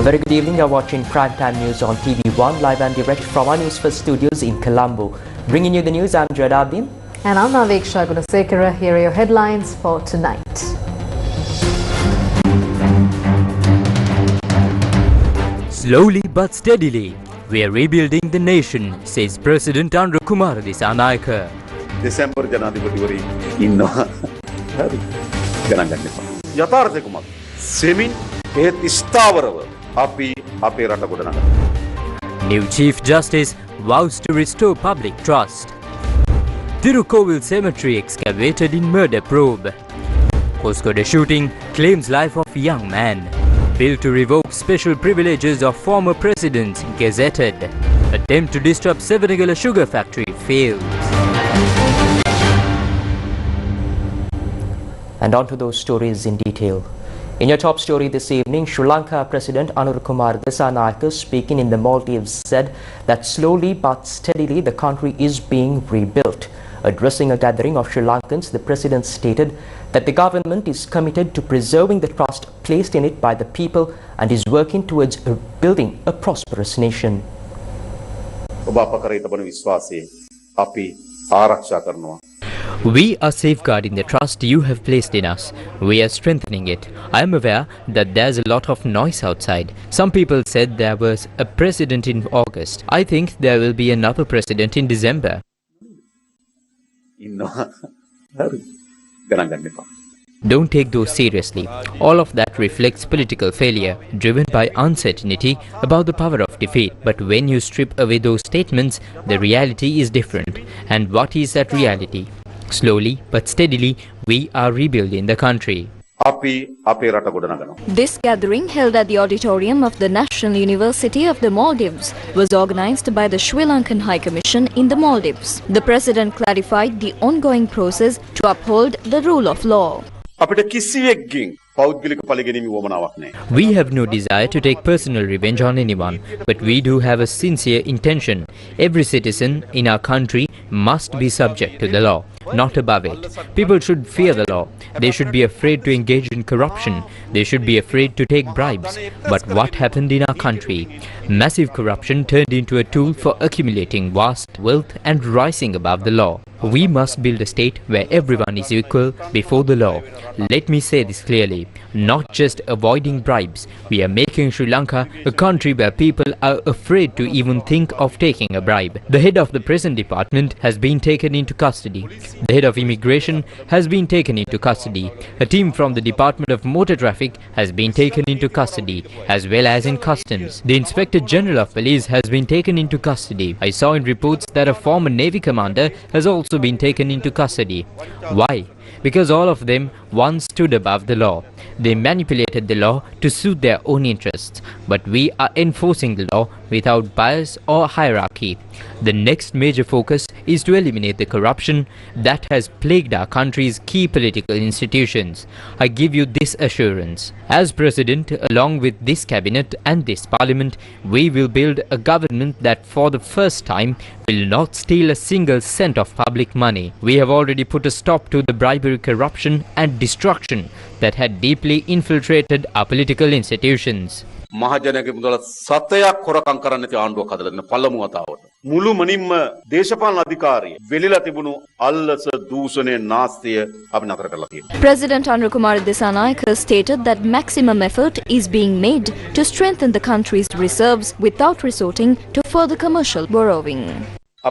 A very good evening. You're watching Primetime News on TV1, live and direct from our Newsfirst studios in Colombo. Bringing you the news, I'm Jadabdin. And I'm Naveksha Gunasekara. Here are your headlines for tonight. Slowly but steadily, we are rebuilding the nation, says President Kumar Disanayake. December Janadipati innawa. Hari. Ganan ganna epa. Yathārthaye කුමක්ද? Semin ඒත් ස්ථාවරව අපි අපේ රට ගොඩනගනවා. New Chief Justice vows to restore public trust. Tirukkovil cemetery excavated in murder probe. Koskoda shooting claims life of young man. Bill to revoke special privileges of former presidents gazetted. Attempt to disrupt Sevenagala sugar factory fails. And on to those stories in detail. In your top story this evening, Sri Lanka President Kumar Disanayake, speaking in the Maldives, said that slowly but steadily the country is being rebuilt. Addressing a gathering of Sri Lankans, the President stated that the government is committed to preserving the trust placed in it by the people and is working towards building a prosperous nation. We are safeguarding the trust you have placed in us. We are strengthening it. I am aware that there's a lot of noise outside. Some people said there was a president in August. I think there will be another president in December. Don't take those seriously. All of that reflects political failure, driven by uncertainty about the power of defeat. But when you strip away those statements, the reality is different. And what is that reality? Slowly but steadily, we are rebuilding the country. This gathering, held at the auditorium of the National University of the Maldives, was organized by the Sri Lankan High Commission in the Maldives. The President clarified the ongoing process to uphold the rule of law. We have no desire to take personal revenge on anyone, but we do have a sincere intention. Every citizen in our country must be subject to the law, not above it. People should fear the law. They should be afraid to engage in corruption. They should be afraid to take bribes. But what happened in our country? Massive corruption turned into a tool for accumulating vast wealth and rising above the law. We must build a state where everyone is equal before the law. Let me say this clearly. Not just avoiding bribes. We are making Sri Lanka a country where people are afraid to even think of taking a bribe. The head of the prison department has been taken into custody. The head of immigration has been taken into custody. A team from the Department of Motor Traffic has been taken into custody, as well as in customs. The Inspector General of Police has been taken into custody. I saw in reports that a former Navy commander has also been taken into custody. Why? Because all of them once stood above the law. They manipulated the law to suit their own interests. But we are enforcing the law without bias or hierarchy. The next major focus is to eliminate the corruption that has plagued our country's key political institutions. I give you this assurance. As President, along with this cabinet and this parliament, we will build a government that for the first time will not steal a single cent of public money. We have already put a stop to the bribery, corruption and destruction that had deeply infiltrated our political institutions. මහජනගේ මුදල සතයක් හොරකම් කරන්න නැති ආණ්ඩුවක් හදලා දෙන පළමු වතාවට මුළු මනින්ම දේශපාලන අධිකාරිය වෙලිලා තිබුණු අල්ලස දූෂණය නාස්තිය අපි නතර කරලා තියෙනවා. President Kumar Disanayake stated that maximum effort is being made to strengthen the country's reserves without resorting to further commercial borrowing.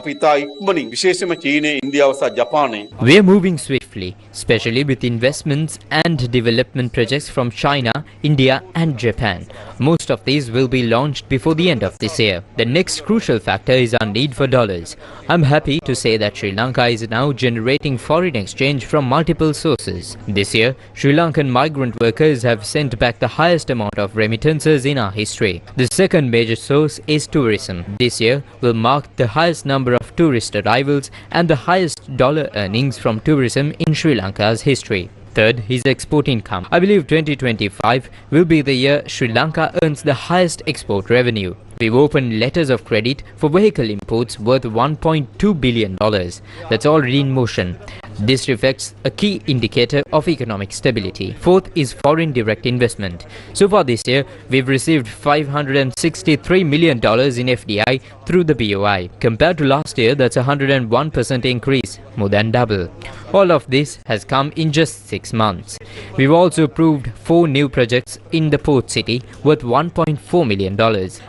අපි තා ඉක්මනින් විශේෂයෙන්ම චීනය ඉන්දියාව සහ ජපානය We are moving swiftly, especially with investments and development projects from China, India and Japan. Most of these will be launched before the end of this year. The next crucial factor is our need for dollars. I'm happy to say that Sri Lanka is now generating foreign exchange from multiple sources. This year, Sri Lankan migrant workers have sent back the highest amount of remittances in our history. The second major source is tourism. This year will mark the highest number of tourist arrivals and the highest dollar earnings from tourism in Sri Lanka's history. Third is export income. I believe 2025 will be the year Sri Lanka earns the highest export revenue. We've opened letters of credit for vehicle imports worth $1.2 billion. That's already in motion. This reflects a key indicator of economic stability. Fourth is foreign direct investment. So far this year, we've received $563 million in FDI through the BOI. Compared to last year, that's a 101% increase, more than double. All of this has come in just 6 months. We've also approved 4 new projects in the port city worth $1.4 million.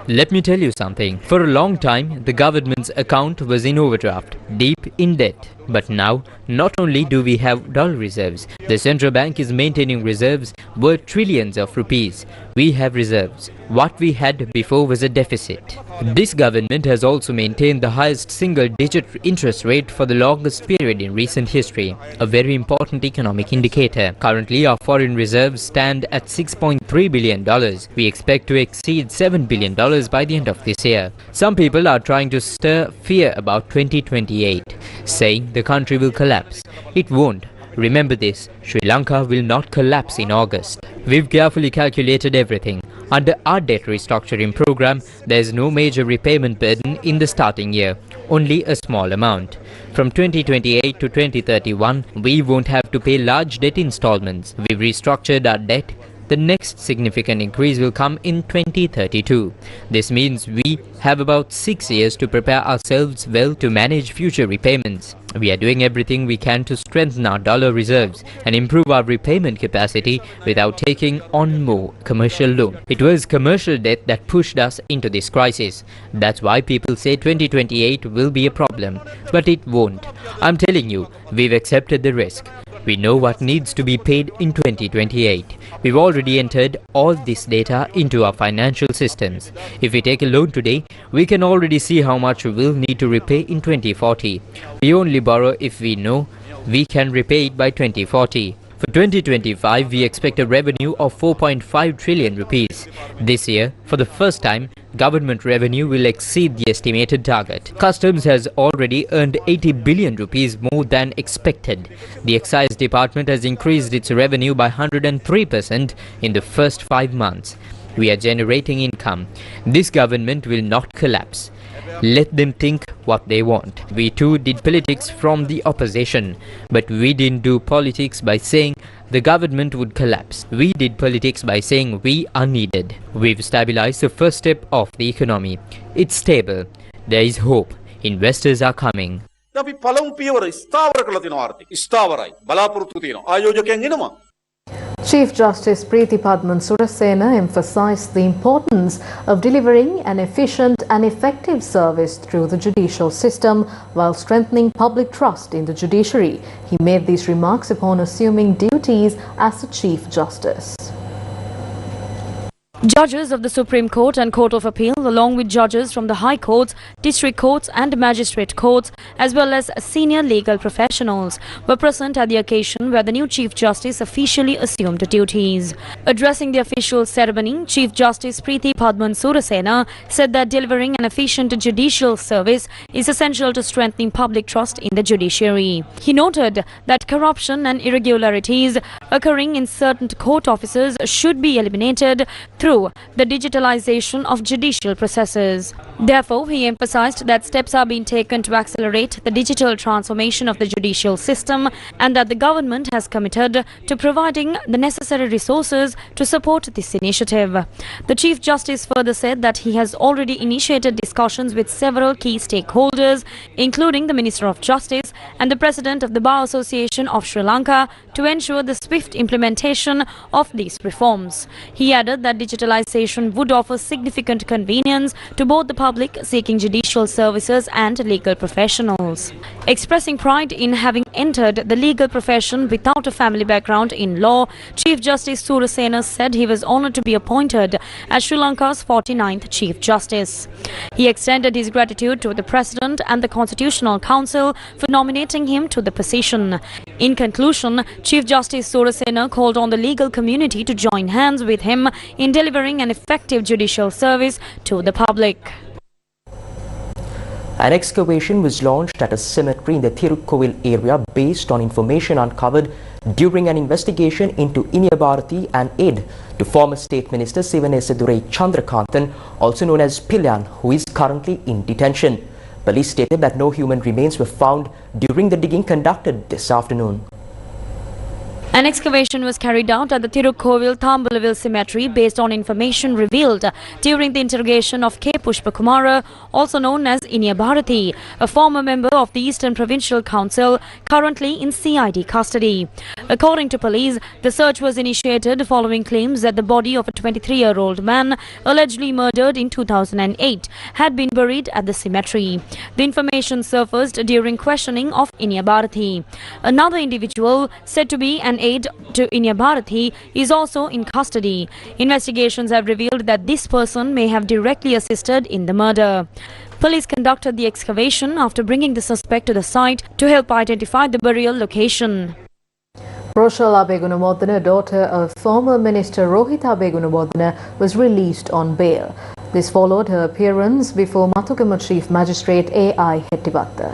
Let me tell you something. For a long time, the government's account was in overdraft, deep in debt. But now, not only do we have dollar reserves, the central bank is maintaining reserves worth trillions of rupees. We have reserves. What we had before was a deficit. This government has also maintained the highest single-digit interest rate for the longest period in recent history, a very important economic indicator. Currently, our foreign reserves stand at $6.3 billion. We expect to exceed $7 billion by the end of this year. Some people are trying to stir fear about 2028, saying the country will collapse. It won't. Remember this, Sri Lanka will not collapse in August. We've carefully calculated everything. Under our debt restructuring program, there is no major repayment burden in the starting year, only a small amount. From 2028 to 2031, we won't have to pay large debt installments. We've restructured our debt. The next significant increase will come in 2032. This means we have about 6 years to prepare ourselves well to manage future repayments. We are doing everything we can to strengthen our dollar reserves and improve our repayment capacity without taking on more commercial loan. It was commercial debt that pushed us into this crisis. That's why people say 2028 will be a problem, but it won't. I'm telling you, we've accepted the risk. We know what needs to be paid in 2028. We've already entered all this data into our financial systems. If we take a loan today, we can already see how much we will need to repay in 2040. We only borrow if we know we can repay it by 2040. For 2025, we expect a revenue of 4.5 trillion rupees. This year, for the first time, government revenue will exceed the estimated target. Customs has already earned 80 billion rupees more than expected. The excise department has increased its revenue by 103% in the first 5 months. We are generating income. This government will not collapse. Let them think what they want. We too did politics from the opposition, but we didn't do politics by saying the government would collapse. We did politics by saying we are needed. We've stabilized the first step of the economy. It's stable. There is hope. Investors are coming. අපි පළමු පියවර ස්ථාවර කළ තියෙනවා ආර්ථික. ස්ථාවරයි. බලාපොරොත්තු තියෙනවා. ආයෝජකයන් එනවා. Chief Justice Preeti Padman Surasena emphasized the importance of delivering an efficient and effective service through the judicial system while strengthening public trust in the judiciary. He made these remarks upon assuming duties as the Chief Justice. Judges of the Supreme Court and Court of Appeal, along with judges from the High Courts, District Courts and Magistrate Courts, as well as senior legal professionals, were present at the occasion where the new Chief Justice officially assumed duties. Addressing the official ceremony, Chief Justice Preeti Padman Surasena said that delivering an efficient judicial service is essential to strengthening public trust in the judiciary. He noted that corruption and irregularities occurring in certain court offices should be eliminated through the digitalization of judicial processes. Therefore, he emphasized that steps are being taken to accelerate the digital transformation of the judicial system and that the government has committed to providing the necessary resources to support this initiative. The Chief Justice further said that he has already initiated discussions with several key stakeholders, including the Minister of Justice and the President of the Bar Association of Sri Lanka, to ensure the swift implementation of these reforms. He added that digitalization would offer significant convenience to both the public seeking judicial services and legal professionals. Expressing pride in having entered the legal profession without a family background in law, Chief Justice Surasena said he was honored to be appointed as Sri Lanka's 49th Chief Justice. He extended his gratitude to the President and the Constitutional Council for nominating him to the position. In conclusion, Chief Justice Surasena called on the legal community to join hands with him in delivering an effective judicial service to the public. An excavation was launched at a cemetery in the Thirukkovil area based on information uncovered during an investigation into Iniyabharati and aid to former State Minister Sivanesadurai Chandrakanthan, also known as Pilyan, who is currently in detention. Police stated that no human remains were found during the digging conducted this afternoon. An excavation was carried out at the Tirukkovil Tambalavil cemetery based on information revealed during the interrogation of K. Pushpakumara, also known as Inya Bharati, a former member of the Eastern Provincial Council, currently in CID custody. According to police, the search was initiated following claims that the body of a 23-year-old man, allegedly murdered in 2008, had been buried at the cemetery. The information surfaced during questioning of Inya Bharati. Another individual, said to be an aide to Inya Bharati, is also in custody. Investigations have revealed that this person may have directly assisted in the murder. Police conducted the excavation after bringing the suspect to the site to help identify the burial location. Rochelle Abegunawardena, daughter of former Minister Rohita Abegunawardena, was released on bail. This followed her appearance before Matukama Chief Magistrate A.I. Hettivatta.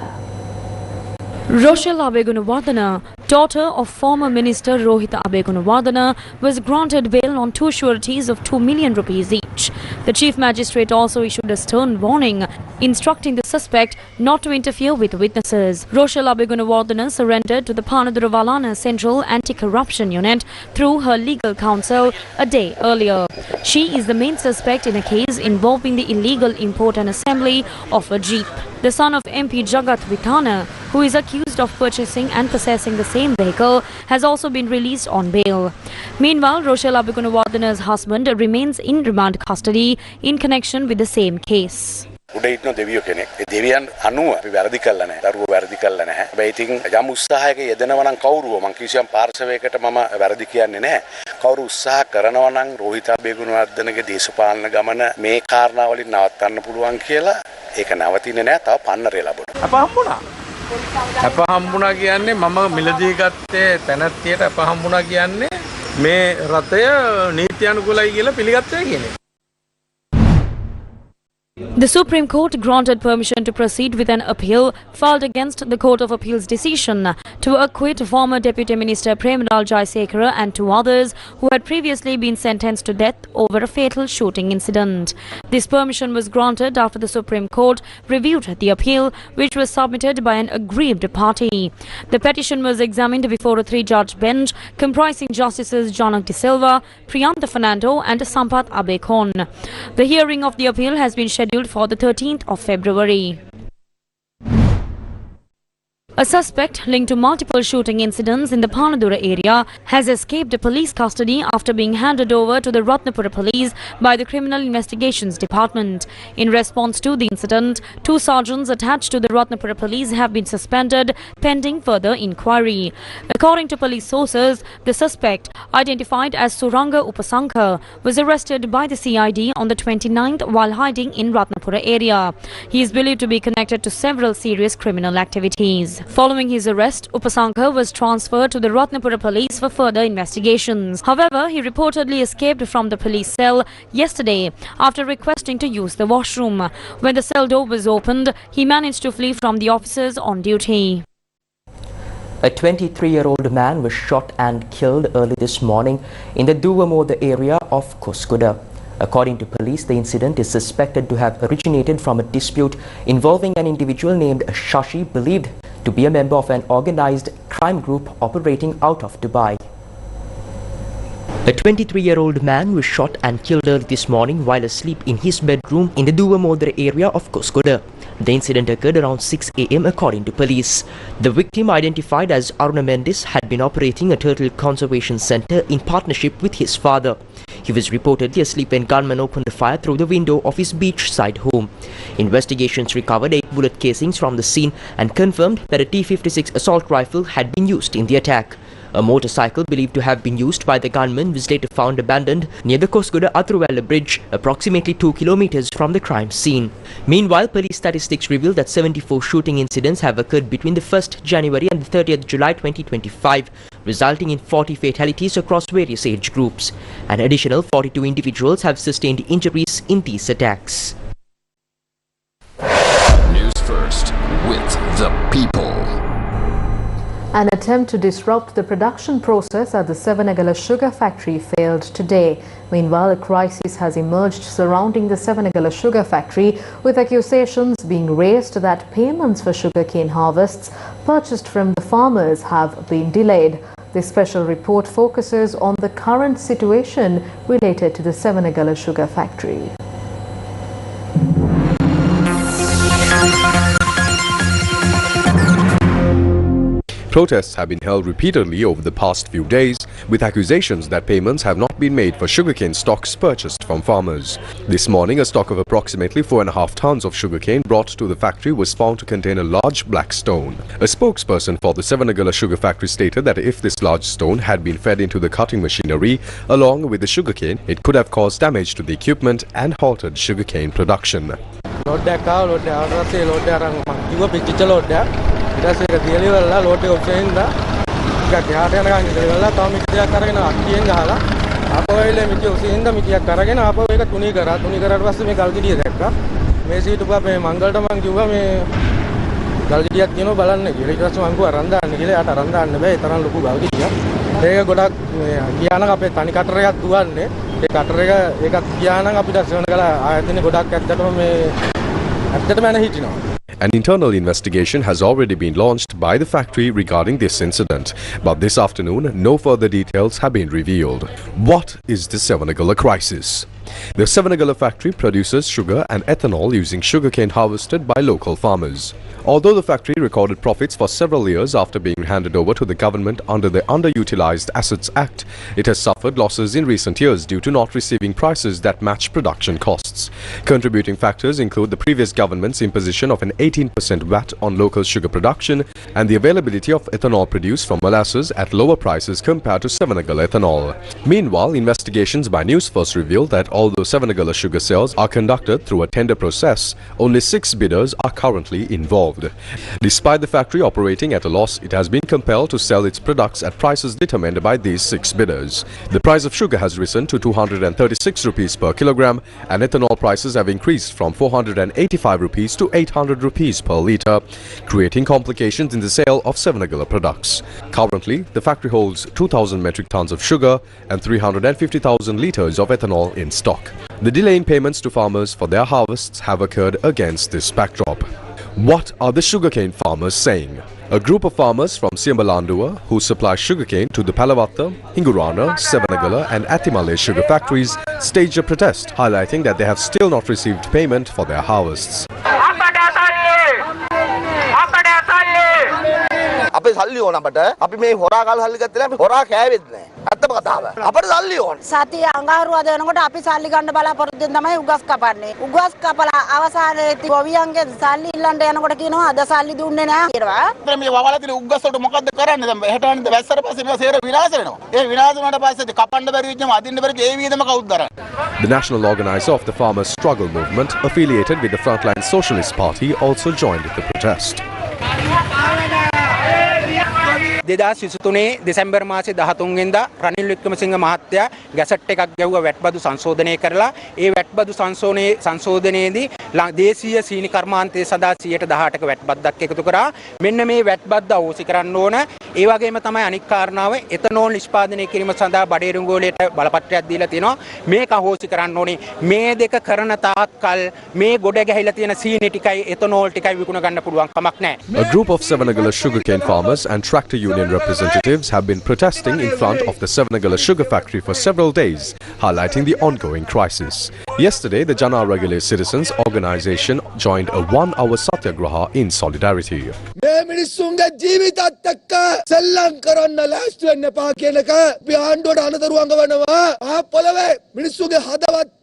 Rochelle Abegunawardena, daughter of former Minister Rohita Abegunawardena, was granted bail on two sureties of 2 million rupees each. The Chief Magistrate also issued a stern warning, instructing the suspect not to interfere with witnesses. Rochelle Abegunawardena surrendered to the Panaduravalana Central Anti-Corruption Unit through her legal counsel a day earlier. She is the main suspect in a case involving the illegal import and assembly of a jeep. The son of MP Jagat Vitana, who is accused of purchasing and possessing the same vehicle, has also been released on bail. Meanwhile, Rochelle Abegunawardena's husband remains in remand custody in connection with the same case. උඩ ඉන්න දෙවියෝ කෙනෙක්. ඒ දෙවියන් අනුව අපි වැරදි කළා නැහැ. දරුවෝ වැරදි කළා නැහැ. හැබැයි ඉතින් යම් උත්සාහයක යෙදෙනවා නම් කවුරුව මං කිසියම් පාර්ශවයකට මම වැරදි කියන්නේ නැහැ. කවුරු උත්සාහ කරනවා නම් රෝහිත අබේගුණවර්ධනගේ දේශපාලන ගමන මේ කාරණාවලින් නවත්තන්න පුළුවන් කියලා ඒක නවතින්නේ නැහැ. තව පන්නරේ ලැබුණා. අප හම්බුණා. අප හම්බුණා කියන්නේ මම මිලදී ගත්තේ තැනැත්තියට අප හම්බුණා කියන්නේ මේ රතය නීත්‍යානුකූලයි කියලා පිළිගත්තා කියන්නේ. The Supreme Court granted permission to proceed with an appeal filed against the Court of Appeal's decision to acquit former Deputy Minister Premadal Jayasekara and two others who had previously been sentenced to death over a fatal shooting incident. This permission was granted after the Supreme Court reviewed the appeal, which was submitted by an aggrieved party. The petition was examined before a three-judge bench comprising Justices Janak De Silva, Priyantha Fernando and Sampath Abekon. The hearing of the appeal has been scheduled for the 13th of February. A suspect linked to multiple shooting incidents in the Panadura area has escaped police custody after being handed over to the Ratnapura police by the Criminal Investigations Department. In response to the incident, two sergeants attached to the Ratnapura police have been suspended pending further inquiry. According to police sources, the suspect, identified as Suranga Upasankar, was arrested by the CID on the 29th while hiding in Ratnapura area. He is believed to be connected to several serious criminal activities. Following his arrest, Upasankar was transferred to the Ratnapura police for further investigations. However, he reportedly escaped from the police cell yesterday after requesting to use the washroom. When the cell door was opened, he managed to flee from the officers on duty. A 23-year-old man was shot and killed early this morning in the Duwamoda area of Koskoda. According to police, the incident is suspected to have originated from a dispute involving an individual named Shashi, believed to be a member of an organized crime group operating out of Dubai. A 23-year-old man was shot and killed early this morning while asleep in his bedroom in the Duwamoda area of Koskoda. The incident occurred around 6 a.m. according to police. The victim, identified as Aruna Mendis, had been operating a turtle conservation center in partnership with his father. He was reportedly asleep when gunmen opened fire through the window of his beachside home. Investigations recovered 8 bullet casings from the scene and confirmed that a T-56 assault rifle had been used in the attack. A motorcycle believed to have been used by the gunman was later found abandoned near the Koskoda Athurwella bridge, approximately 2 kilometers from the crime scene. Meanwhile, police statistics reveal that 74 shooting incidents have occurred between the 1st January and the 30th July 2025, resulting in 40 fatalities across various age groups. An additional 42 individuals have sustained injuries in these attacks. News First, with the people. An attempt to disrupt the production process at the Savanagala sugar factory failed today. Meanwhile, a crisis has emerged surrounding the Savanagala sugar factory, with accusations being raised that payments for sugarcane harvests purchased from the farmers have been delayed. This special report focuses on the current situation related to the Savanagala sugar factory. Protests have been held repeatedly over the past few days, with accusations that payments have not been made for sugarcane stocks purchased from farmers. This morning, a stock of approximately 4.5 tons of sugarcane brought to the factory was found to contain a large black stone. A spokesperson for the Savanagala sugar factory stated that if this large stone had been fed into the cutting machinery along with the sugarcane, it could have caused damage to the equipment and halted sugarcane production. ඊට ඒක දියලි වල load එක of වෙනවා ටිකක් එහාට යනකම් ඉඳලා තව මිටියක් අරගෙන අක්කියෙන් ගහලා ආපහු එলে මිටිය ඔසින්ද මිටියක් අරගෙන ආපහු ඒක තුනී කරාට පස්සේ මේ ගල් ගෙඩිය දැක්කා මේ සීටු මේ මංගලට මං කිව්වා මේ ගල් ගෙඩියක් කියනවා බලන්න කියලා ඊට පස්සේ මං කිව්වා අරන් දාන්න කියලා යාට අරන් දාන්න බෑ ඒ තරම් ලොකු ගල් ගෙඩියක් ඒක ගොඩක් මේ ගියානම් අපේ තනි කටර එකක් දුවන්නේ ඒ කටර එක ඒකත් ගියානම් අපිට සෙවණගල ආයතනේ ගොඩක් ඇත්තටම මේ ඇත්තටම යන හිටිනවා. An internal investigation has already been launched by the factory regarding this incident, but this afternoon no further details have been revealed. What is the Savanagala crisis? The Savanagala factory produces sugar and ethanol using sugarcane harvested by local farmers. Although the factory recorded profits for several years after being handed over to the government under the Underutilized Assets Act, it has suffered losses in recent years due to not receiving prices that match production costs. Contributing factors include the previous government's imposition of an 18% VAT on local sugar production and the availability of ethanol produced from molasses at lower prices compared to Savanagala ethanol. Meanwhile, investigations by Newsfirst revealed that although Savanagala sugar sales are conducted through a tender process, only 6 bidders are currently involved. Despite the factory operating at a loss, it has been compelled to sell its products at prices determined by these 6 bidders. The price of sugar has risen to 236 rupees per kilogram, and ethanol prices have increased from 485 rupees to 800 rupees per litre, creating complications in the sale of Savanagala products. Currently, the factory holds 2,000 metric tons of sugar and 350,000 litres of ethanol in stock. The delay in payments to farmers for their harvests have occurred against this backdrop. What are the sugarcane farmers saying? A group of farmers from Siambalandua who supply sugarcane to the Palavatta, Hingurana, Savanagala and Atimale sugar factories staged a protest, highlighting that they have still not received payment for their harvests. අපේ සල්ලි ඕන අපට අපි මේ හොරා කාල සල්ලි ගත්තේ නැහැ හොරා කෑවෙත් නැහැ අත්තම කතාව අපට සල්ලි ඕන සතිය අඟහරුවා දෙනකොට අපි සල්ලි ගන්න බලාපොරොත්තු වෙන තමයි උගස් කපන්නේ උගස් කපලා අවසානයේ ගොවියන්ගේ සල්ලි ඉල්ලන්න යනකොට කියනවා අද සල්ලි දුන්නේ නැහැ කියලා මේ වවලා තියෙන උගස් වලට මොකද්ද කරන්නේ දැන් හෙට අනිත් වැස්සට පස්සේ මේවා සේර විනාශ වෙනවා ඒ විනාශ වුණාට පස්සේ කපන්න බැරි වෙච්චම අදින්න බැරි ඒ වියදම කවුද දරන්නේ. The national organizer of the Farmers' Struggle Movement, affiliated with the Frontline Socialist Party, also joined the protest. 2023 December මාසේ 13 වෙනිදා රනිල් වික්‍රමසිංහ මහත්තයා ගැසට් එකක් ගැව්වා වැට්බදු සංශෝධනය කරලා ඒ වැට්බදු සංශෝධනයේදී දේශීය සීනි කර්මාන්තයේ සදා 118ක වැට්බද්දක් එකතු කරා මෙන්න මේ වැට්බද්ද අවශ්‍ය කරන්න ඕන ඒ වගේම තමයි අනික් කාරණාව එතනෝල් නිෂ්පාදනය කිරීම සඳහා බඩේරුංගෝලයට බලපත්‍රයක් දීලා තිනවා මේක අවශ්‍ය කරන්න ඕනේ මේ දෙක කරන තාක්කල් මේ ගොඩ ගැහිලා තියෙන සීනි ටිකයි එතනෝල් ටිකයි විකුණ ගන්න පුළුවන් කමක් නැහැ. A group of Savanagala sugarcane farmers and tractor union representatives have been protesting in front of the Savanagala sugar factory for several days, highlighting the ongoing crisis. Yesterday, the Jana Regular Citizens Organization joined a 1-hour satyagraha in solidarity.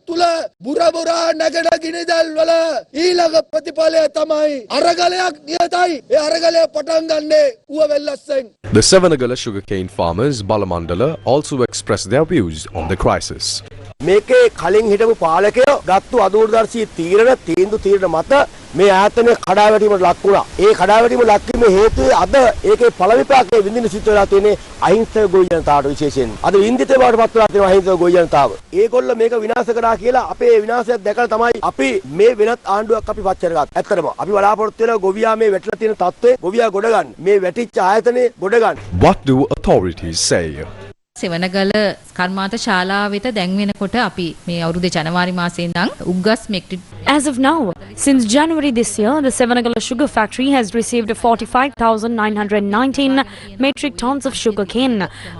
තුල බුරබුරා නැගන ගිනිදල් වල ඊළඟ ප්‍රතිඵලය තමයි අරගලයක් නියතයි ඒ අරගලය පටන් ගන්නේ ඌව වෙල්ලස්සෙන්. The Savanagala sugarcane farmers Balamandala also expressed their views on the crisis. මේකේ කලින් හිටපු පාලකයෝ ගත්තු අදූරදර්ශී තීන්දුව මත මේ ආයතනය කඩාවැටීමට ලක් වුණා. ඒ කඩාවැටීම ලක්වීමේ හේතුව අද ඒකේ ඵල විපාකයේ විඳින සිද්ධ වෙලා තියෙන්නේ අහිංසක ගොවි ජනතාවට විශේෂයෙන්. අද වින්දිත බවට පත් වෙලා තියෙනවා අහිංසක ගොවි ජනතාව. ඒගොල්ල මේක විනාශ කරා කියලා අපේ විනාශයක් දැකලා තමයි අපි මේ වෙනත් ආණ්ඩුවක් අපි පත් කරගත්තා. ඇත්තටම අපි බලාපොරොත්තු වෙන ගොවියා මේ වැටලා තියෙන තත්ත්වය ගොවියා ගොඩ ගන්න. මේ වැටිච්ච ආයතනේ ගොඩ ගන්න. What do authorities say? Sevanagala කර්මාන්ත ශාලාව වෙත දැන් වෙනකොට අපි මේ අවුරුදු ජනවාරි මාසයේ ඉඳන් උග්ගස් metric. As of now, since January this year, the Sevanagala sugar factory has received 45,919 metric tons of sugarcane,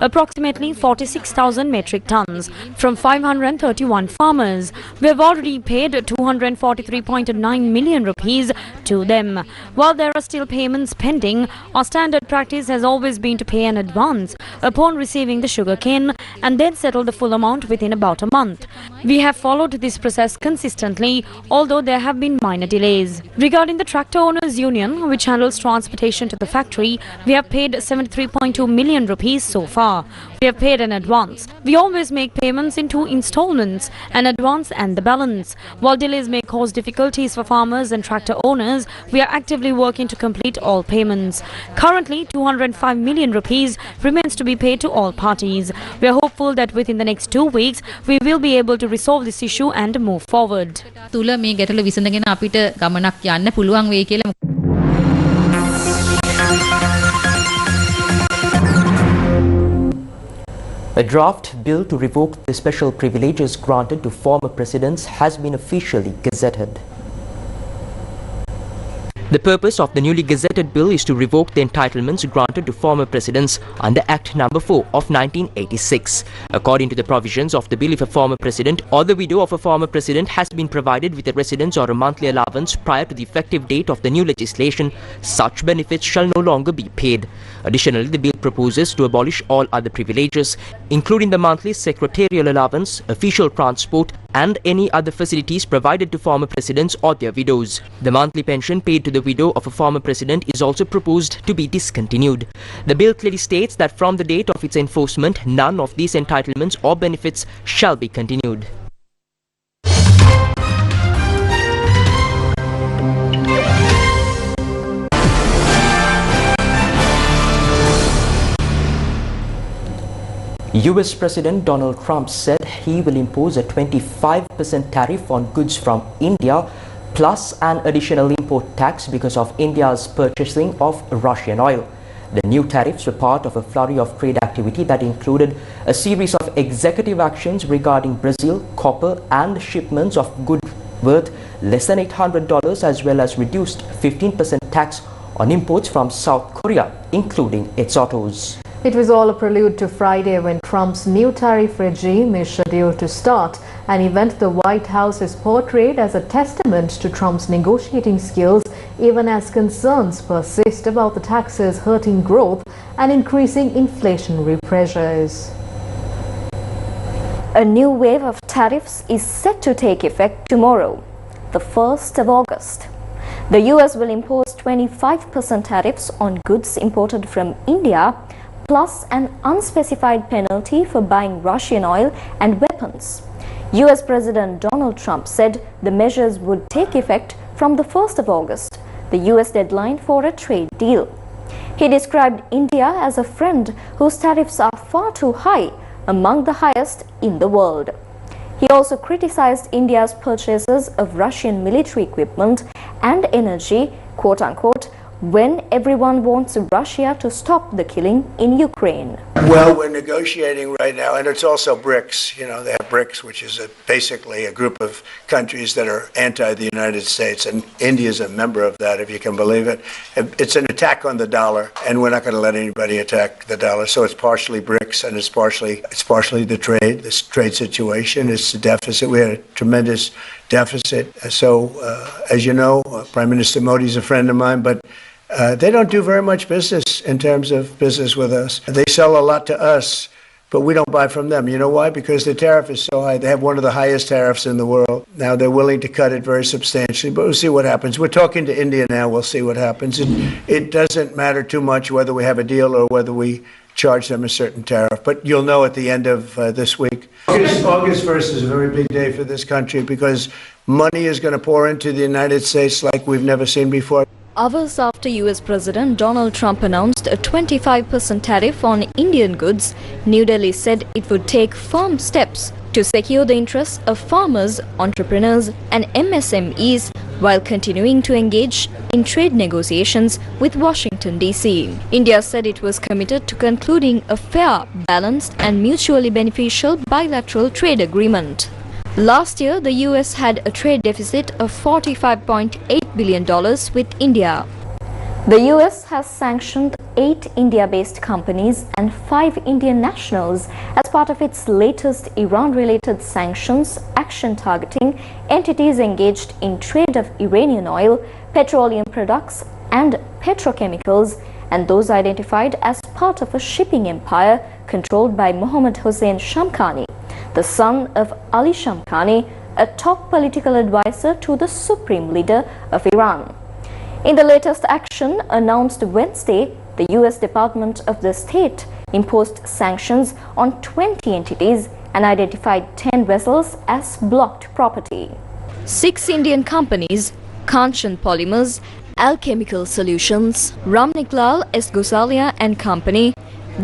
approximately 46,000 metric tons, from 531 farmers. We have already paid 243.9 million rupees to them. While there are still payments pending, our standard practice has always been to pay in advance upon receiving the sugarcane and then settle the full amount within about a month. We have followed this process consistently, although there have been minor delays. Regarding the Tractor Owners Union, which handles transportation to the factory, we have paid 73.2 million rupees so far. We have paid in advance. We always make payments in 2 installments, an advance and the balance. While delays may cause difficulties for farmers and tractor owners, we are actively working to complete all payments. Currently, 205 million rupees remains to be paid to all parties. We are hopeful that within the next 2 weeks, we will be able to resolve this issue and move forward. තුල මේ ගැටලු විසඳගෙන අපිට ගමනක් යන්න පුළුවන් වෙයි කියලා. A draft bill to revoke the special privileges granted to former presidents has been officially gazetted. The purpose of the newly gazetted bill is to revoke the entitlements granted to former presidents under Act No. 4 of 1986. According to the provisions of the bill, if a former president or the widow of a former president has been provided with a residence or a monthly allowance prior to the effective date of the new legislation, such benefits shall no longer be paid. Additionally, the bill proposes to abolish all other privileges, including the monthly secretarial allowance, official transport, and any other facilities provided to former presidents or their widows. The monthly pension paid to the widow of a former president is also proposed to be discontinued. The bill clearly states that from the date of its enforcement, none of these entitlements or benefits shall be continued. US President Donald Trump said he will impose a 25% tariff on goods from India plus an additional import tax because of India's purchasing of Russian oil. The new tariffs were part of a flurry of trade activity that included a series of executive actions regarding Brazil, copper and shipments of goods worth less than $800 as well as reduced 15% tax on imports from South Korea, including its autos. It was all a prelude to Friday when Trump's new tariff regime is scheduled to start, an event the White House has portrayed as a testament to Trump's negotiating skills, even as concerns persist about the taxes hurting growth and increasing inflationary pressures. A new wave of tariffs is set to take effect tomorrow, the 1st of August. The US will impose 25% tariffs on goods imported from India, plus an unspecified penalty for buying Russian oil and weapons. US President Donald Trump said the measures would take effect from the 1st of August, the US deadline for a trade deal. He described India as a friend whose tariffs are far too high, among the highest in the world. He also criticized India's purchases of Russian military equipment and energy, quote-unquote, when everyone wants Russia to stop the killing in Ukraine. Well, we're negotiating right now, and it's also BRICS. You know, they have BRICS, which is basically a group of countries that are anti the United States, and India is a member of that, if you can believe it. It's an attack on the dollar, and we're not going to let anybody attack the dollar. So it's partially BRICS, and it's partially the trade, this trade situation. It's the deficit. We had a tremendous deficit. So, as you know, Prime Minister Modi is a friend of mine, but they don't do very much business in terms of business with us. They sell a lot to us, but we don't buy from them. You know why? Because the tariff is so high. They have one of the highest tariffs in the world. Now they're willing to cut it very substantially, but we'll see what happens. We're talking to India now. We'll see what happens. It doesn't matter too much whether we have a deal or whether we charge them a certain tariff. But you'll know at the end of this week. August 1st is a very big day for this country because money is going to pour into the United States like we've never seen before. Hours after US President Donald Trump announced a 25% tariff on Indian goods, New Delhi said it would take firm steps to secure the interests of farmers, entrepreneurs and MSMEs while continuing to engage in trade negotiations with Washington, D.C. India said it was committed to concluding a fair, balanced and mutually beneficial bilateral trade agreement. Last year, the US had a trade deficit of $45.8 billion with India. The US has sanctioned 8 India-based companies and 5 Indian nationals as part of its latest Iran-related sanctions action targeting entities engaged in trade of Iranian oil, petroleum products and petrochemicals, and those identified as part of a shipping empire controlled by Mohammad Hossein Shamkhani, the son of Ali Shamkhani, a top political advisor to the supreme leader of Iran. In the latest action announced Wednesday, the US Department of the State imposed sanctions on 20 entities and identified 10 vessels as blocked property. 6 Indian companies, Kanchan Polymers, Alchemical Solutions, Ramniklal S. Gosalia and Company,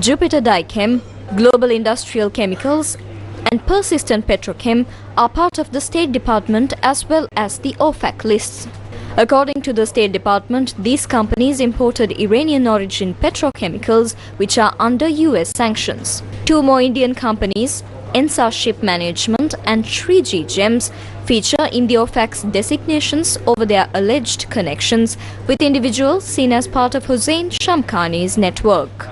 Jupiter Dichem, Global Industrial Chemicals and Persistent Petrochem are part of the State Department as well as the OFAC lists. According to the State Department, these companies imported Iranian-origin petrochemicals which are under US sanctions. 2 more Indian companies, Ensa Ship Management and Shriji Gems, feature in the OFAC's designations over their alleged connections with individuals seen as part of Hossein Shamkhani's network.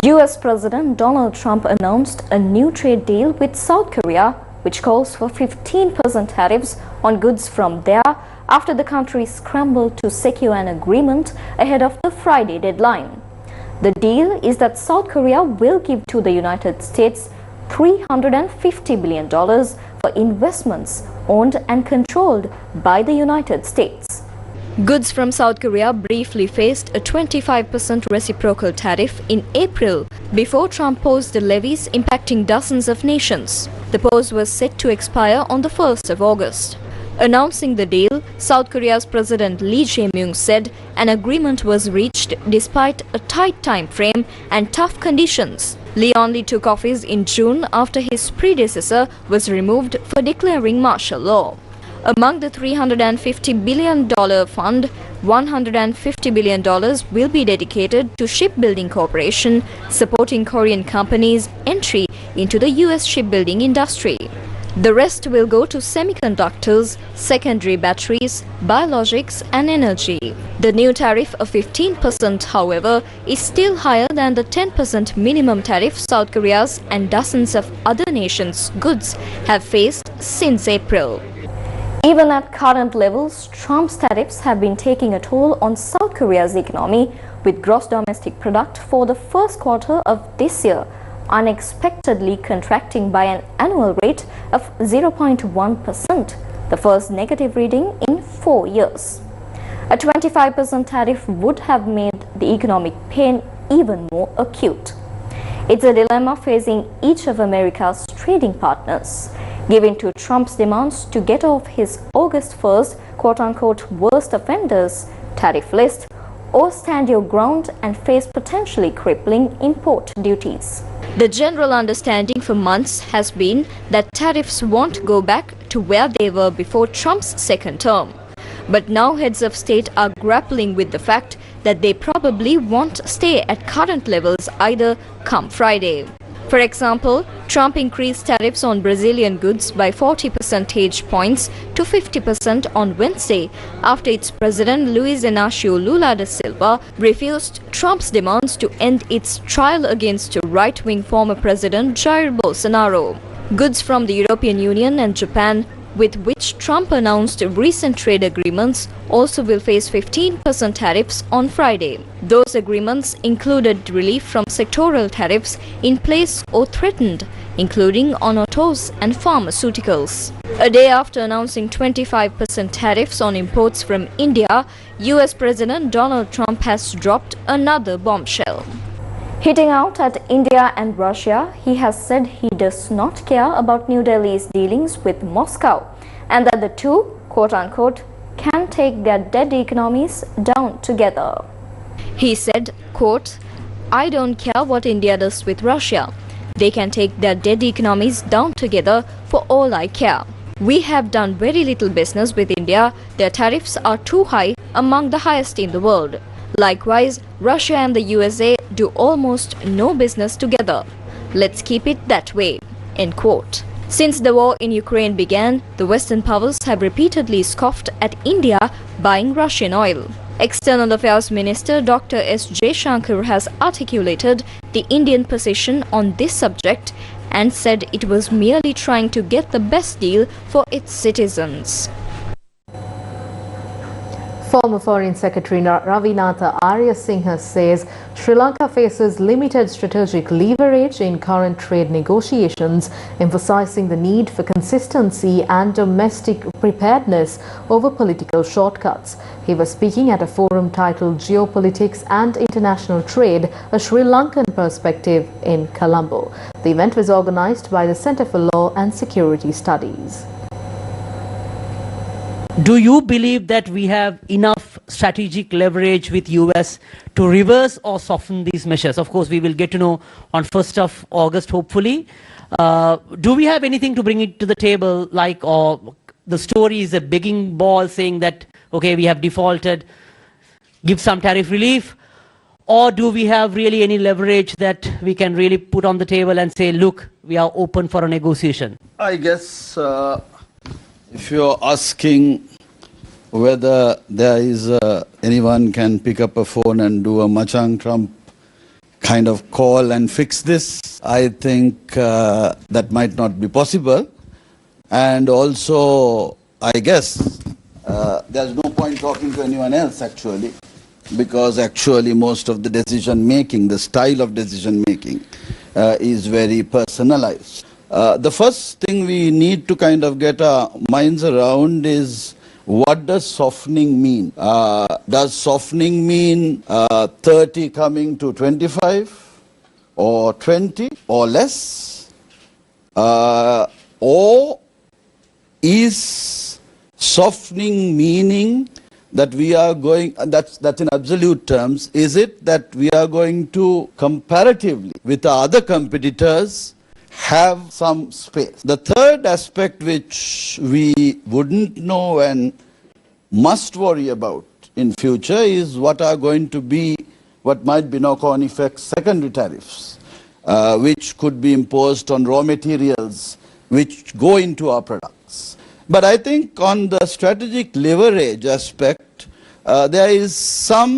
US President Donald Trump announced a new trade deal with South Korea, which calls for 15% tariffs on goods from there after the country scrambled to secure an agreement ahead of the Friday deadline. The deal is that South Korea will give to the United States $350 billion for investments owned and controlled by the United States. Goods from South Korea briefly faced a 25% reciprocal tariff in April before Trump posed the levies impacting dozens of nations. The pause was set to expire on the 1st of August. Announcing the deal, South Korea's President Lee Jae-myung said an agreement was reached despite a tight time frame and tough conditions. Lee only took office in June after his predecessor was removed for declaring martial law. Among the $350 billion fund, $150 billion will be dedicated to Shipbuilding Corporation, supporting Korean companies' entry into the US shipbuilding industry. The rest will go to semiconductors, secondary batteries, biologics and energy. The new tariff of 15%, however, is still higher than the 10% minimum tariff South Korea's and dozens of other nations' goods have faced since April. Even at current levels, Trump's tariffs have been taking a toll on South Korea's economy, with gross domestic product for the first quarter of this year unexpectedly contracting by an annual rate of 0.1%, the first negative reading in 4 years. A 25% tariff would have made the economic pain even more acute. It's a dilemma facing each of America's trading partners. Given to Trump's demands to get off his August 1st quote-unquote worst offenders tariff list, or stand your ground and face potentially crippling import duties. The general understanding for months has been that tariffs won't go back to where they were before Trump's second term. But now heads of state are grappling with the fact that they probably won't stay at current levels either come Friday. For example, Trump increased tariffs on Brazilian goods by 40 percentage points to 50% on Wednesday after its president Luiz Inácio Lula da Silva refused Trump's demands to end its trial against right-wing former president Jair Bolsonaro. Goods from the European Union and Japan, with which Trump announced recent trade agreements, also will face 15% tariffs on Friday. Those agreements included relief from sectoral tariffs in place or threatened, including on autos and pharmaceuticals. A day after announcing 25% tariffs on imports from India, US President Donald Trump has dropped another bombshell. Hitting out at India and Russia, he has said he does not care about New Delhi's dealings with Moscow and that the two, quote-unquote, can take their dead economies down together. He said, quote, "I don't care what India does with Russia. They can take their dead economies down together for all I care. We have done very little business with India. Their tariffs are too high, among the highest in the world. Likewise, Russia and the USA do almost no business together. Let's keep it that way." End quote. Since the war in Ukraine began, the Western powers have repeatedly scoffed at India buying Russian oil. External Affairs Minister Dr. S. Jaishankar has articulated the Indian position on this subject and said it was merely trying to get the best deal for its citizens. Former Foreign Secretary Ravinatha Aryasinghe says Sri Lanka faces limited strategic leverage in current trade negotiations, emphasizing the need for consistency and domestic preparedness over political shortcuts. He was speaking at a forum titled Geopolitics and International Trade, a Sri Lankan Perspective in Colombo. The event was organized by the Centre for Law and Security Studies. Do you believe that we have enough strategic leverage with US to reverse or soften these measures? Of course, we will get to know on 1st of August, hopefully. Do we have anything to bring it to the table, like, or the story is a begging ball saying that, okay, we have defaulted, give some tariff relief? Or do we have really any leverage that we can really put on the table and say, look, we are open for a negotiation? I guess if you're asking whether there is anyone can pick up a phone and do a Machang Trump kind of call and fix this, I think that might not be possible. And also, I guess there's no point talking to anyone else actually, because actually most of the decision making, the style of decision making is very personalized. The first thing we need to kind of get our minds around is, what does softening mean? Does softening mean 30 coming to 25 or 20 or less? Or is softening meaning that we are going, that's in absolute terms, is it that we are going to comparatively with our other competitors have some space? The third aspect which we wouldn't know and must worry about in future is what are going to be, what might be knock-on effects, secondary tariffs, which could be imposed on raw materials which go into our products. But I think on the strategic leverage aspect, there is some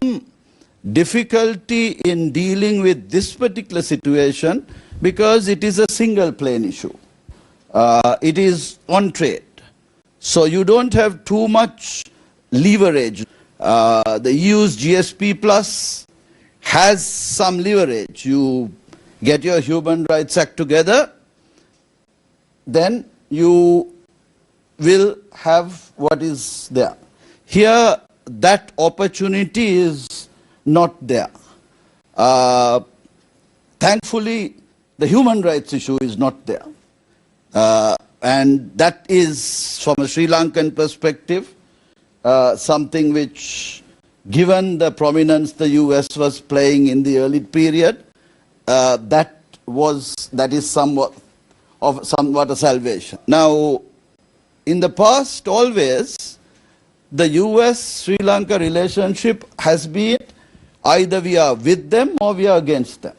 difficulty in dealing with this particular situation, because it is a single plane issue. It is on trade. So you don't have too much leverage. The EU's GSP Plus has some leverage. You get your Human Rights Act together, then you will have what is there. Here, that opportunity is not there. Thankfully, the human rights issue is not there. And that is, from a Sri Lankan perspective, something which, given the prominence the US was playing in the early period, that is somewhat a salvation. Now, in the past, always, the US-Sri Lanka relationship has been either we are with them or we are against them.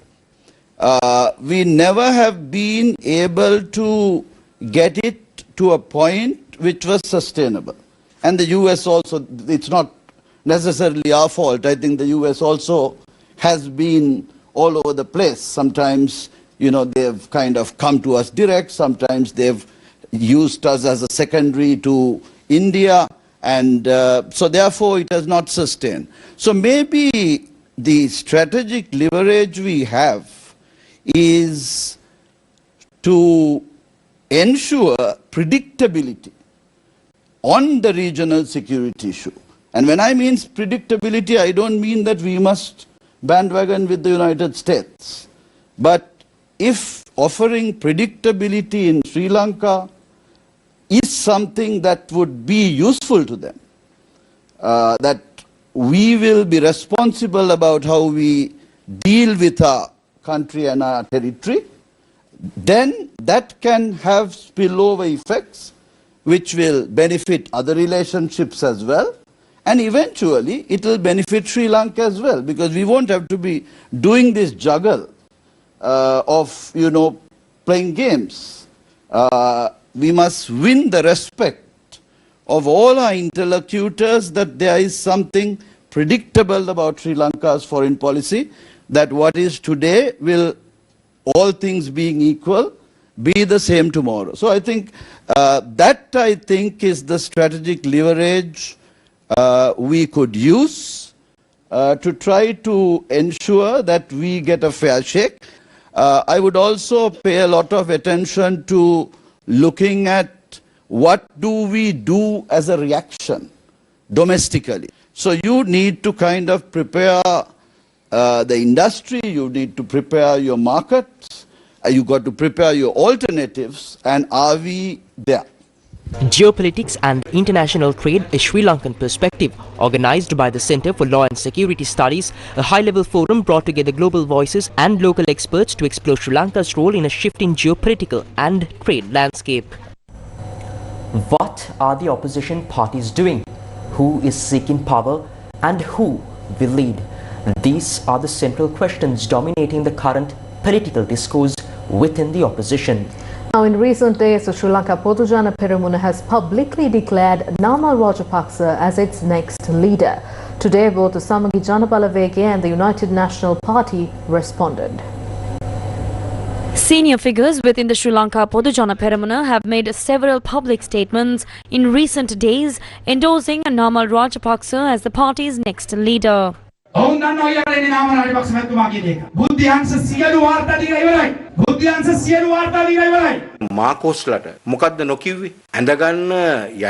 We never have been able to get it to a point which was sustainable. And the US also, it's not necessarily our fault. I think the US also has been all over the place. Sometimes, you know, they've kind of come to us direct. Sometimes they've used us as a secondary to India. And so therefore it has not sustained. So maybe the strategic leverage we have is to ensure predictability on the regional security issue. And when I mean predictability, I don't mean that we must bandwagon with the United States. But if offering predictability in Sri Lanka is something that would be useful to them, that we will be responsible about how we deal with our country and our territory, then that can have spillover effects which will benefit other relationships as well. And eventually it will benefit Sri Lanka as well, because we won't have to be doing this juggle of, playing games. We must win the respect of all our interlocutors that there is something predictable about Sri Lanka's foreign policy, that what is today will, all things being equal, be the same tomorrow. So I think that is the strategic leverage we could use to try to ensure that we get a fair shake. I would also pay a lot of attention to looking at what do we do as a reaction domestically. So you need to kind of prepare the industry, you need to prepare your markets, you got to prepare your alternatives, and are we there? Geopolitics and International Trade, a Sri Lankan perspective, organised by the Centre for Law and Security Studies, a high-level forum brought together global voices and local experts to explore Sri Lanka's role in a shifting geopolitical and trade landscape. What are the opposition parties doing? Who is seeking power and who will lead? These are the central questions dominating the current political discourse within the opposition. Now, in recent days, the Sri Lanka Podujana Peramuna has publicly declared Namal Rajapaksa as its next leader. Today, both the Samagi Janabalaveke and the United National Party responded. Senior figures within the Sri Lanka Podujana Peramuna have made several public statements in recent days endorsing Namal Rajapaksa as the party's next leader. මාකෝස්ලට මොකද්ද නොකිව්වේ? ඇඳගන්න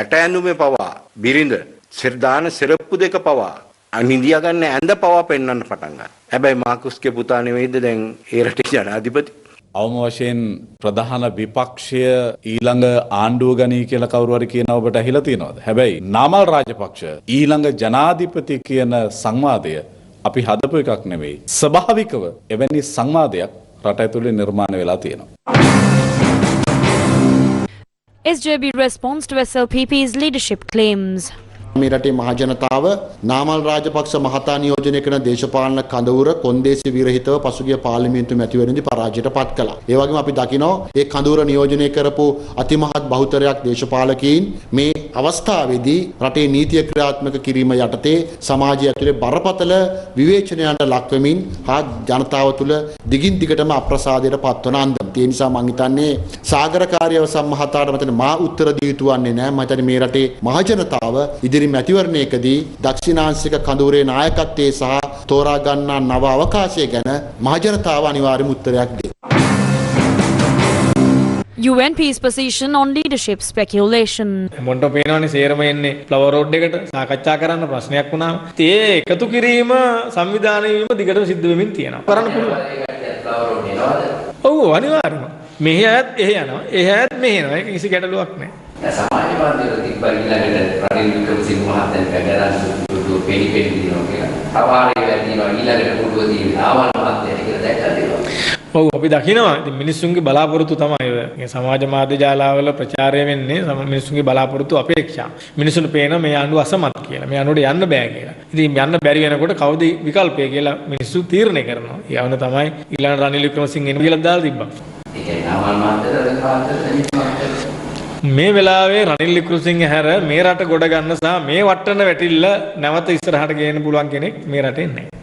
යට ඇඳුමේ පවා බිරිඳ සිරදාන සිරප්පු දෙක පවා අනිදියා ගන්න ඇඳ පවා පෙන්වන්න පටන් ගන්නවා. හැබැයි මාකෝස්ගේ පුතා නෙවෙයිද දැන් ඒ රටේ ජනාධිපති? අවම වශයෙන් ප්‍රධාන විපක්ෂය ඊළඟ ආණ්ඩුව ගනී කියලා කවුරු හරි කියන ඔබට ඇහිලා තියෙනවද? හැබැයි නාමල් රාජපක්ෂ ඊළඟ ජනාධිපති කියන සංවාදය අපි හදපු එකක් නෙවෙයි. ස්වභාවිකව එවැනි සංවාදයක් රට ඇතුලේ නිර්මාණය වෙලා තියෙනවා. SJB responds to SLPP's leadership claims. මේ රටේ මහජනතාව නාමල් රාජපක්ෂ මහතා නියෝජනය කරන දේශපාලන කඳවුර කොන්දේසි විරහිතව පසුගිය පාර්ලිමේන්තු මැතිවරණයේදී පරාජයට පත් කළා. ඒ වගේම අපි දකිනවා මේ කඳවුර නියෝජනය කරපු අතිමහත් බහුතරයක් දේශපාලකයන් මේ අවස්ථාවේදී රටේ නීතිය ක්‍රියාත්මක කිරීම යටතේ සමාජය ඇතුලේ බරපතල විවේචනයන්ට ලක් වෙමින් හා ජනතාව තුළ දිගින් දිගටම අප්‍රසාදයට පත්වන අන්දම. ඒ නිසා මම හිතන්නේ සාගරකාරී සම්මහතාට මතන මා උත්තර දී යුතු වන්නේ නැහැ. මම හිතන්නේ මේ රටේ මහජනතාව ඉදිරි මැතිවරණයකදී දක්ෂිණාංශික කඳවුරේ නායකත්වයේ සහ තෝරා ගන්නා නව අවකාශය ගැන මහජනතාව අනිවාර්යම උත්තරයක් දෙයි. UNP's position on leadership speculation. මොන්ටෝ පේනවනේ සේරම එන්නේ ෆ්ලවර් රෝඩ් එකට සාකච්ඡා කරන්න ප්‍රශ්නයක් වුණාම ඒ එකතු කිරීම සංවිධානය වීම දිගටම සිද්ධ වෙමින් තියෙනවා. කරන්න පුළුවන්. ඔව් අනිවාර්යයෙන්ම. මෙහි අයත් එහෙ යනවා. එහෙ අයත් මෙහෙ යනවා. ඒක කිසි ගැටලුවක් නැහැ. සමාජ මාධ්‍යවල තිබ්බා ඊළඟට රනිල් වික්‍රමසිංහ මහත්තයන් කඩලා දුටු පෙනි දිනවා කියලා. තවාරේ වැඩිනවා ඊළඟට පුඩුව දිනවා ආවල් මහත්තයා කියලා දැක්කද ඒක? ඔව් අපි දකිනවා ඉතින් මිනිස්සුන්ගේ බලාපොරොත්තු තමයි මේ සමාජ මාධ්‍ය ජාලාවල ප්‍රචාරය වෙන්නේ මිනිස්සුන්ගේ බලාපොරොත්තු අපේක්ෂා. මිනිස්සුන්ට පේන මේ ආණ්ඩුව අසමත් කියලා. මේ ආණ්ඩුවට යන්න බෑ කියලා. ඉතින් යන්න බැරි වෙනකොට කවුද විකල්පය කියලා මිනිස්සු තීරණය කරනවා. ඊවන තමයි ඊළඟ රනිල් වික්‍රමසිංහ එන්න කියලා දාලා තිබ්බා. ඒකේ නාමල් මහත්තයා මේ වෙලාවේ රනිල් වික්‍රමසිංහ හැර මේ රට ගොඩ ගන්න සහ මේ වට්ටන වැටිල්ල නැවත ඉස්සරහට ගේන්න පුළුවන් කෙනෙක් මේ රටේ නැහැ.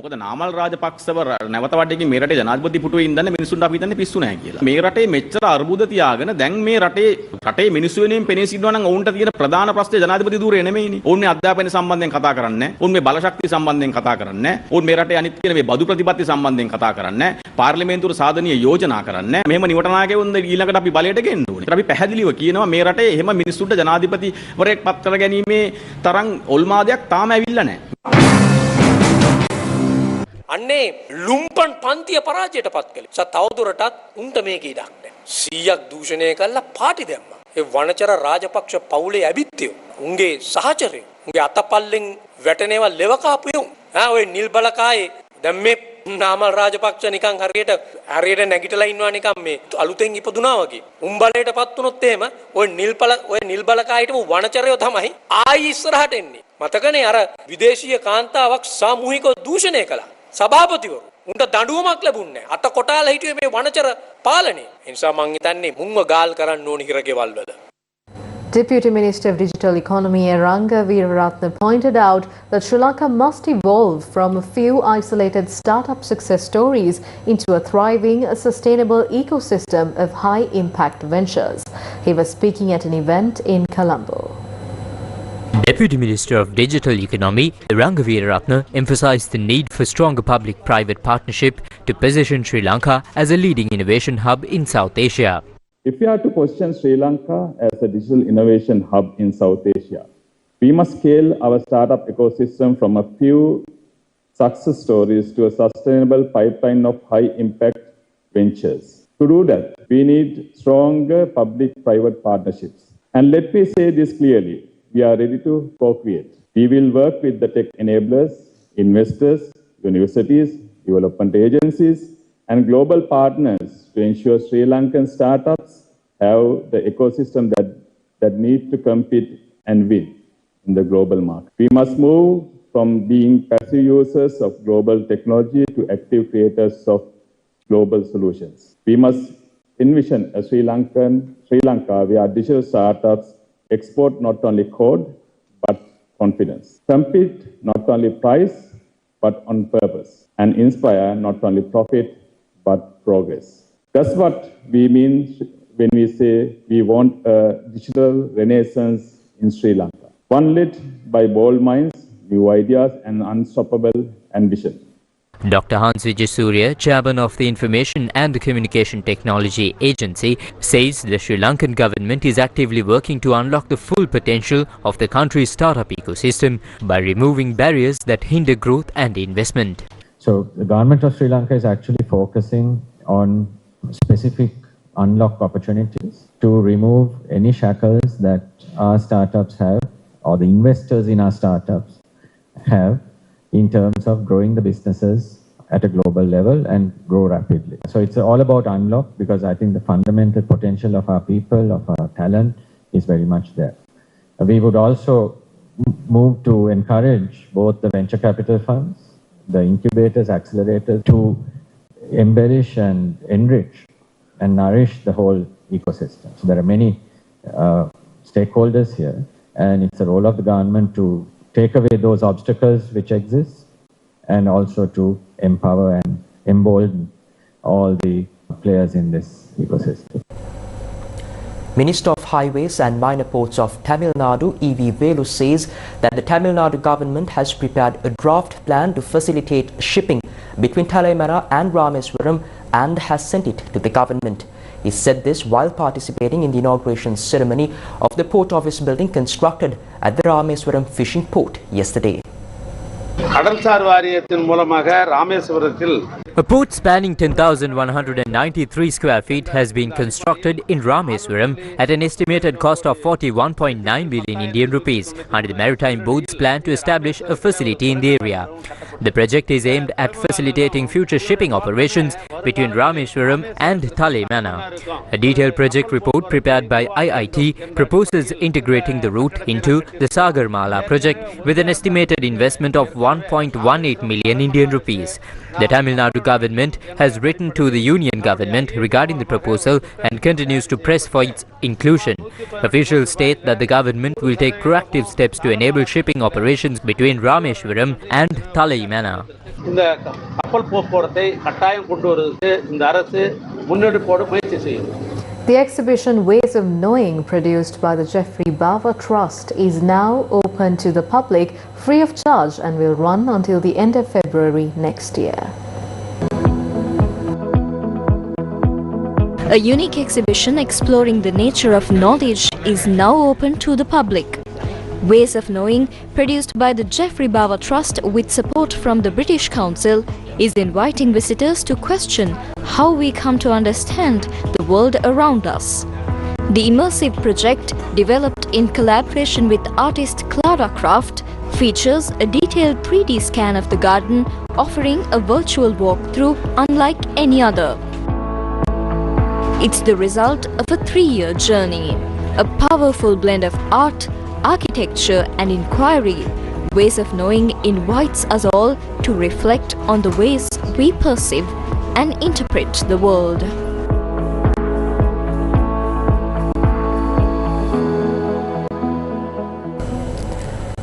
මොකද නාමල් රාජපක්ෂව නැවත වඩේකින් මේ රටේ ජනාධිපති පුටුවේ ඉඳන්නේ මිනිස්සුන්ට අපි හිතන්නේ පිස්සු නැහැ කියලා. මේ රටේ මෙච්චර අර්බුද තියාගෙන දැන් මේ රටේ මිනිස්සු වෙනුවෙන් පෙනී සිටිනවා නම් ඔවුන්ට තියෙන ප්‍රධාන ප්‍රශ්නේ ජනාධිපති ධූරය නෙමෙයිනේ. ඔවුන් මේ අධ්‍යාපනය සම්බන්ධයෙන් කතා කරන්නේ නැහැ. ඔවුන් මේ බලශක්තිය සම්බන්ධයෙන් කතා කරන්නේ නැහැ. ඔවුන් මේ රටේ අනිත් කියන මේ බදු ප්‍රතිපත්ති සම්බන්ධයෙන් කතා කරන්නේ නැහැ. පාර්ලිමේන්තුවේ සාධනීය යෝජනා කරන්නේ නැහැ. මෙහෙම නිවටනායකයෝන් ඊළඟට අපි බලයට ගෙන්න ඕනේ. අපි පැහැදිලිව කියනවා මේ රටේ එහෙම මිනිස්සුන්ට ජනාධිපතිවරයෙක් පත් කර ගැනීමේ තරම් ඔල්මාදයක් තාම ඇවිල්ලා නැහැ. අන්නේ ලුම්පන් පන්තිය පරාජයට පත් කළේ. තවදුරටත් උන්ට මේක ඉඩක් නැහැ. 100ක් දූෂණය කළා පාටි දැම්මා. ඒ වනචර රාජපක්ෂ පවුලේ ඇවිත්තියෝ උන්ගේ සහචරයෝ උන්ගේ අතපල්ලෙන් වැටෙනේවා ලෙව කාපුයෝ. ඔය නිල් බලකායේ දැන් මේ නාමල් රාජපක්ෂ නිකන් හරියට නැගිටලා ඉන්නවා නිකන් මේ අලුතෙන් ඉපදුනා වගේ. උම්බලයටපත් වුණොත් එහෙම ඔය නිල් බලකායට වනචරයෝ තමයි ආයි ඉස්සරහට එන්නේ. මතකනේ අර විදේශීය කාන්තාවක් සාමූහිකව දූෂණය කළා. සභාපතිවරු උන්ට දඬුවමක් ලැබුණේ නැහැ. අත කොටාලා හිටියේ මේ වනචර පාලනේ. ඒ නිසා මං හිතන්නේ මුන්ව ගාල් කරන්න ඕනි හිරගෙවල් වල. Deputy Minister of Digital Economy Ranga Veeraratne pointed out that Sri Lanka must evolve from a few isolated startup success stories into a thriving, sustainable ecosystem of high-impact ventures. He was speaking at an event in Colombo. Deputy Minister of Digital Economy Ranga Veeraratne emphasised the need for stronger public-private partnership to position Sri Lanka as a leading innovation hub in South Asia. If we are to position Sri Lanka as a digital innovation hub in South Asia, we must scale our startup ecosystem from a few success stories to a sustainable pipeline of high-impact ventures. To do that, we need stronger public-private partnerships. And let me say this clearly, we are ready to co-create. We will work with the tech enablers, investors, universities, development agencies, and global partners to ensure Sri Lankan startups have the ecosystem that need to compete and win in the global market. We must move from being passive users of global technology to active creators of global solutions. We must envision a Sri Lanka where digital startups export not only code but confidence, compete not only price but on purpose, and inspire not only profit but progress. That's what we mean when we say we want a digital renaissance in Sri Lanka. One lit by bold minds, new ideas and unstoppable ambition. Dr. Hans Vijaysurya, chairman of the Information and Communication Technology Agency, says the Sri Lankan government is actively working to unlock the full potential of the country's startup ecosystem by removing barriers that hinder growth and investment. So the government of Sri Lanka is actually focusing on specific unlock opportunities to remove any shackles that our startups have or the investors in our startups have in terms of growing the businesses at a global level and grow rapidly. So it's all about unlock because I think the fundamental potential of our people, of our talent is very much there. We would also move to encourage both the venture capital funds, the incubators, accelerators to embellish and enrich and nourish the whole ecosystem. So there are many stakeholders here and it's the role of the government to take away those obstacles which exist and also to empower and embolden all the players in this ecosystem. Minister of Highways and Minor Ports of Tamil Nadu, E.V. Velu, says that the Tamil Nadu government has prepared a draft plan to facilitate shipping between Talaimara and Rameswaram and has sent it to the government. He said this while participating in the inauguration ceremony of the port office building constructed at the Rameswaram fishing port yesterday. A port spanning 10,193 square feet has been constructed in Rameswaram at an estimated cost of 41.9 billion Indian rupees under the Maritime Board's plan to establish a facility in the area. The project is aimed at facilitating future shipping operations between Rameswaram and Talaimana. A detailed project report prepared by IIT proposes integrating the route into the Sagarmala project with an estimated investment of 1.18 million Indian rupees. The Tamil Nadu government has written to the Union government regarding the proposal and continues to press for its inclusion. Officials state that the government will take proactive steps to enable shipping operations between Rameswaram and Talaimana. இந்த கப்பல் போக்குவரத்தை கட்டாயம் கொண்டு வருவதற்கு இந்த அரசு முன்னெடுப்போடு முயற்சி செய்யும். The exhibition Ways of Knowing, produced by the Jeffrey Bava Trust, is now open to the public free of charge and will run until the end of February next year. A unique exhibition exploring the nature of knowledge is now open to the public. Ways of Knowing, produced by the Geoffrey Bawa Trust with support from the British Council, is inviting visitors to question how we come to understand the world around us. The immersive project, developed in collaboration with artist Clara Craft, features a detailed 3D scan of the garden, offering a virtual walkthrough unlike any other. It's the result of a 3-year journey, a powerful blend of art, architecture and inquiry. Ways of Knowing invites us all to reflect on the ways we perceive and interpret the world.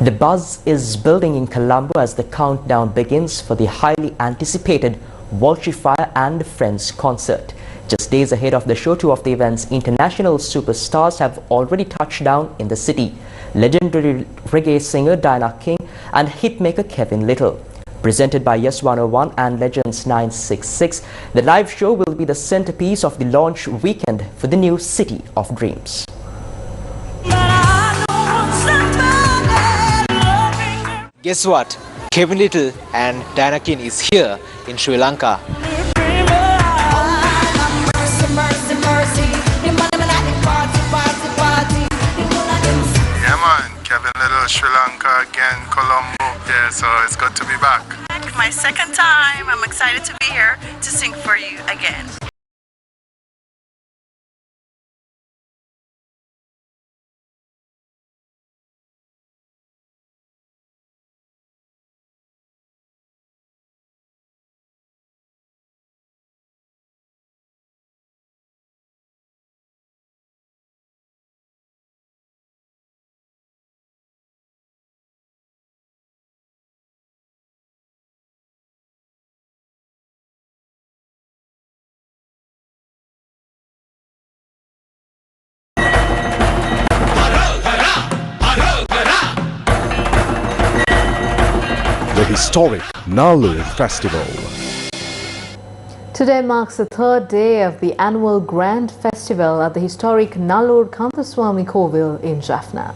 The buzz is building in Colombo as the countdown begins for the highly anticipated Volchifire and Friends concert. Just days ahead of the show, two of the event's international superstars have already touched down in the city. Legendary reggae singer Diana King and hitmaker Kevin Little. Presented by Yes 101 and Legends 966, the live show will be the centerpiece of the launch weekend for the new City of Dreams. Guess what? Kevin Little and Diana King is here in Sri Lanka. Kevin Little, Sri Lanka again, Colombo. Yeah, so it's good to be back. My second time. I'm excited to be here to sing for you again. The historic Nallur Festival. Today marks the third day of the annual Grand Festival at the historic Nallur Kandaswamy Kovil in Jaffna.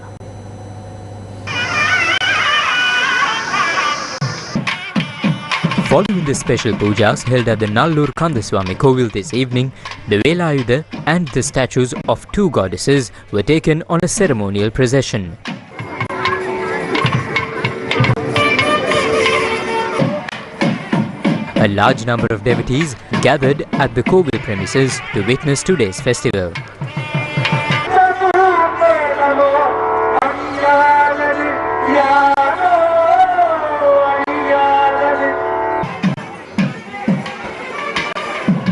Following the special pujas held at the Nallur Kandaswamy Kovil this evening, the Velayuda and the statues of two goddesses were taken on a ceremonial procession. A large number of devotees gathered at the Kovil premises to witness today's festival.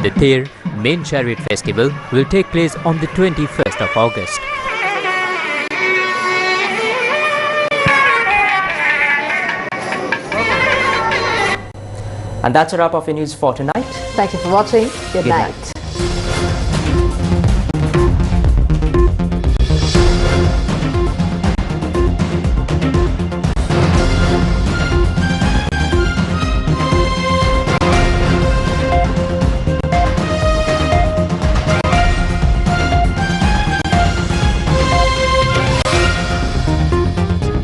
The Ther main chariot festival will take place on the 21st of August. And that's a wrap of your news for tonight. Thank you for watching. Good night.